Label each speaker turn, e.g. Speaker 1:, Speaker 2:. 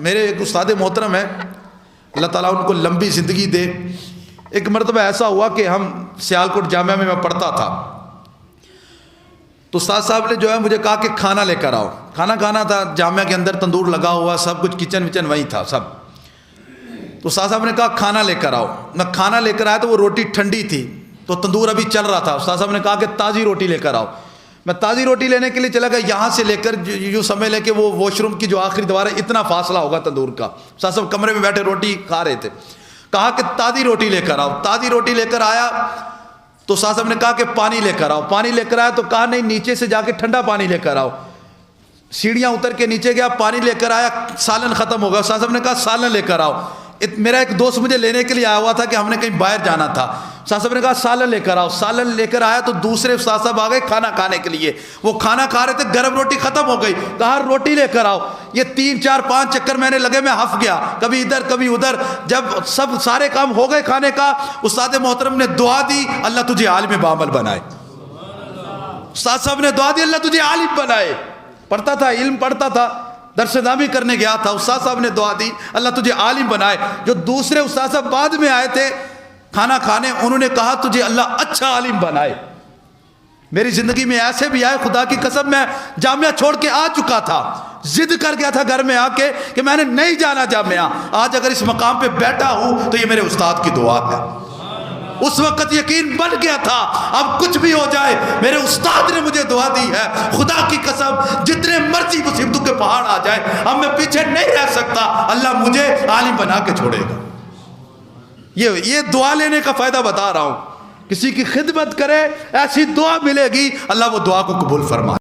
Speaker 1: میرے ایک استاد محترم ہیں، اللہ تعالیٰ ان کو لمبی زندگی دے. ایک مرتبہ ایسا ہوا کہ ہم سیالکوٹ جامعہ میں پڑھتا تھا، تو استاد صاحب نے جو ہے مجھے کہا کہ کھانا لے کر آؤ. کھانا کھانا تھا، جامعہ کے اندر تندور لگا ہوا، سب کچھ کچن وچن وہیں تھا سب. تو استاد صاحب نے کہا کھانا لے کر آؤ. میں کھانا لے کر آیا تو وہ روٹی ٹھنڈی تھی، تو تندور ابھی چل رہا تھا. استاد صاحب نے کہا کہ تازی روٹی لے کر آؤ. میں تازی روٹی لینے کے لیے چلا گیا، یہاں سے لے کر یوں سمجھ لے کہ وہ واش روم کی جو آخری دیوار ہے اتنا فاصلہ ہوگا تندور کا. استاد صاحب کمرے میں بیٹھے روٹی کھا رہے تھے. کہا کہ تازی روٹی لے کر آؤ. تازی روٹی لے کر آیا تو استاد صاحب نے کہا کہ پانی لے کر آؤ. پانی لے کر آیا تو کہا نہیں، نیچے سے جا کے ٹھنڈا پانی لے کر آؤ. سیڑھیاں اتر کے نیچے گیا، پانی لے کر آیا، سالن ختم ہو گیا. استاد صاحب نے کہا سالن لے کر آؤ. میرا ایک دوست مجھے لینے کے لیے آیا ہوا تھا کہ ہم نے کہیں باہر جانا تھا. استاد صاحب نے کہا سالن لے کر آؤ. سالن لے کر آیا تو دوسرے استاد صاحب آ گئے کھانا کھانے کے لیے. وہ کھانا کھا رہے تھے، گرم روٹی ختم ہو گئی. کہا روٹی لے کر آؤ. یہ 3 4 5 چکر میں نے لگے، میں ہنس گیا، کبھی ادھر کبھی ادھر. جب سب سارے کام ہو گئے کھانے کا، استاد محترم نے دعا دی، اللہ تجھے عالم بعمل بنائے. استاد صاحب نے دعا دی، اللہ تجھے عالم بنائے. پڑھتا تھا، علم پڑھتا تھا، درس نامی کرنے گیا تھا. استاد صاحب نے دعا دی، اللہ تجھے عالم بنائے. جو دوسرے استاد صاحب بعد میں آئے تھے کھانا کھانے، انہوں نے کہا تجھے اللہ اچھا عالم بنائے. میری زندگی میں ایسے بھی آئے، خدا کی قسم میں جامعہ چھوڑ کے آ چکا تھا، ضد کر گیا تھا گھر میں آ کے کہ میں نے نہیں جانا جامعہ. آج اگر اس مقام پہ بیٹھا ہوں تو یہ میرے استاد کی دعا ہے. اس وقت یقین بن گیا تھا اب کچھ بھی ہو جائے میرے استاد نے مجھے دعا دی ہے. خدا کی قسم جتنے مرضی مصیبتوں کے پہاڑ آ جائے، اب میں پیچھے نہیں رہ سکتا، اللہ مجھے عالم بنا کے چھوڑے گا. یہ دعا لینے کا فائدہ بتا رہا ہوں. کسی کی خدمت کرے، ایسی دعا ملے گی، اللہ وہ دعا کو قبول فرمائے.